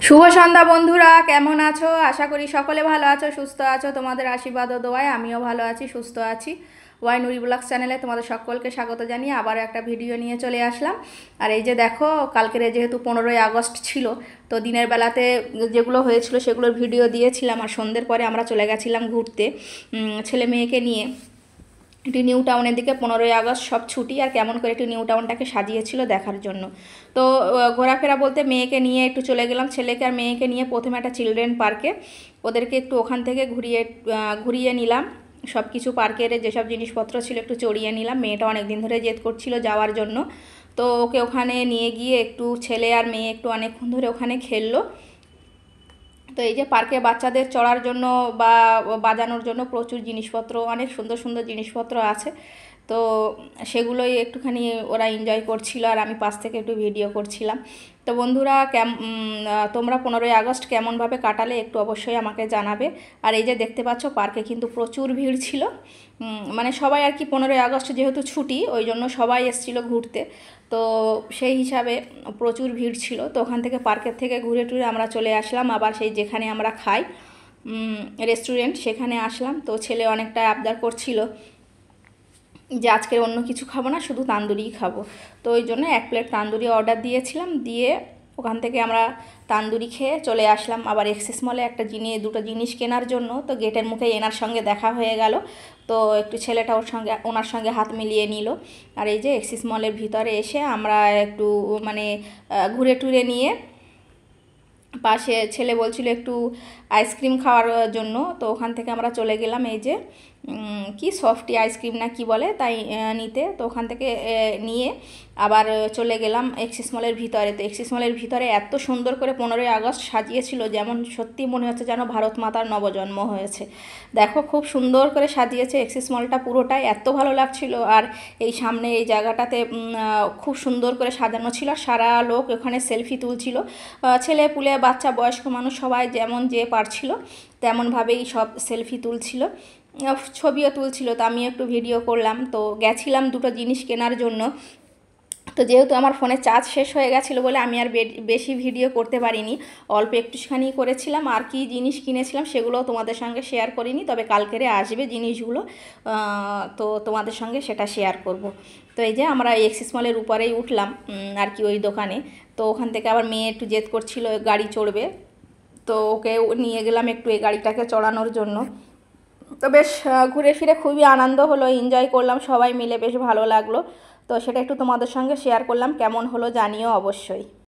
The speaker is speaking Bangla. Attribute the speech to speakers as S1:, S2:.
S1: শুভ সন্ধ্যা বন্ধুরা, কেমন আছো? আশা করি সকলে ভালো আছো, সুস্থ আছো। তোমাদের আশীর্বাদ ও দোয়ায় আমিও ভালো আছি, সুস্থ আছি। ওয়াই নুরি ব্লগস চ্যানেলে তোমাদের সকলকে স্বাগত জানিয়ে আবারও একটা ভিডিও নিয়ে চলে আসলাম। আর এই যে দেখো, কালকের যেহেতু 15ই আগস্ট ছিল, তো দিনের বেলাতে যেগুলো হয়েছিল সেগুলোর ভিডিও দিয়েছিলাম। আর সন্ধ্যের পরে আমরা চলে গেছিলাম ঘুরতে ছেলে মেয়েকে নিয়ে একটি নিউ টাউনের দিকে। 15ই আগস্ট সব ছুটি, আর কেমন করে একটু নিউ টাউনটাকে সাজিয়েছিল দেখার জন্য। তো ঘোরাফেরা বলতে মেয়েকে নিয়ে একটু চলে গেলাম, ছেলেকে আর মেয়েকে নিয়ে প্রথমে একটা চিলড্রেন পার্কে। ওদেরকে একটু ওখান থেকে ঘুরিয়ে নিলাম। সব কিছু পার্কের যেসব জিনিসপত্র ছিল একটু চড়িয়ে নিলাম। মেয়েটা অনেক দিন ধরে জেদ করছিল যাওয়ার জন্য, তো ওকে ওখানে নিয়ে গিয়ে একটু ছেলে আর মেয়ে একটু অনেকক্ষণ ধরে ওখানে খেললো। তো এই যে পার্কে বাচ্চাদের চড়ার জন্য বা বাজানোর জন্য প্রচুর জিনিসপত্র, অনেক সুন্দর সুন্দর জিনিসপত্র আছে। তো সেগুলোই একটুখানি ওরা এনজয় করছিল, আর আমি পাশ থেকে একটু ভিডিও করছিলাম। তো বন্ধুরা, তোমরা 15ই আগস্ট কেমনভাবে কাটালে একটু অবশ্যই আমাকে জানাবে। আর এই যে দেখতে পাচ্ছ, পার্কে কিন্তু প্রচুর ভিড় ছিল। মানে সবাই আর কি, 15ই আগস্ট যেহেতু ছুটি, ওই জন্য সবাই এসেছিলো ঘুরতে। তো সেই হিসাবে প্রচুর ভিড় ছিল। তো ওখান থেকে পার্কের থেকে ঘুরে টুরে আমরা চলে আসলাম আবার সেই যেখানে আমরা খাই, রেস্টুরেন্ট, সেখানে আসলাম। তো ছেলে অনেকটা আবদার করছিল যে আজকের অন্য কিছু খাবো না, শুধু তান্দুরিই খাবো। তো ওই জন্য 1 প্লেট তান্দুরি অর্ডার দিয়েছিলাম, দিয়ে ওখান থেকে আমরা তান্দুরি খেয়ে চলে আসলাম আবার এক্সিস মলে একটা দুটো জিনিস কেনার জন্য। তো গেটের মুখে এনার সঙ্গে দেখা হয়ে গেল, তো একটু ছেলেটা ওনার সঙ্গে হাত মিলিয়ে নিল। আর এই যে এক্সিস মলের ভিতরে এসে আমরা একটু মানে ঘুরে টুরে নিয়ে, পাশে ছেলে বলছিল একটু আইসক্রিম খাওয়ার জন্য, তো ওখান থেকে আমরা চলে গেলাম এই যে কি সফটি আইসক্রিম না কি বলে তাই নিতে। তো ওখান থেকে নিয়ে আবার চলে গেলাম এক্সিস মলের ভিতরে। তো এক্সিস মলের ভিতরে এত সুন্দর করে 15ই আগস্ট সাজিয়েছিল, যেমন সত্যি মনে হচ্ছে যেন ভারত মাতার নবজন্ম হয়েছে। দেখো, খুব সুন্দর করে সাজিয়েছে এক্সিস মলটা পুরোটাই, এত ভালো লাগছিল। আর এই সামনে এই জায়গাটাতে খুব সুন্দর করে সাজানো ছিল, সারা লোক ওখানে সেলফি তুলছিল। ছেলে পুলে বাচ্চা বয়স্ক মানুষ সবাই যেমন যে পারছিল তেমনভাবেই সব সেলফি তুলছিল, ছবিও তুলছিল। তো আমি একটু ভিডিও করলাম। তো গেছিলাম দুটো জিনিস কেনার জন্য। তো যেহেতু আমার ফোনে চার্জ শেষ হয়ে গেছিলো বলে আমি আর বেশি ভিডিও করতে পারিনি, অল্প একটুখানি করেছিলাম। আর কি জিনিস কিনেছিলাম সেগুলো তোমাদের সঙ্গে শেয়ার করিনি, তবে কালকেরে আসবে জিনিসগুলো, তো তোমাদের সঙ্গে সেটা শেয়ার করব। তো এই যে আমরা এক্সিস মলের উপরেই উঠলাম আর কি ওই দোকানে। তো ওখান থেকে আবার মেয়ে একটু জেদ করছিল গাড়ি চড়বে, তো ওকে নিয়ে গেলাম একটু এই গাড়িটাকে চড়ানোর জন্য। তো বেশ ঘুরে ফিরে খুবই আনন্দ হলো, এনজয় করলাম সবাই মিলে, বেশ ভালো লাগলো। তো সেটা একটু তোমাদের সঙ্গে শেয়ার করলাম, কেমন হলো জানিও অবশ্যই।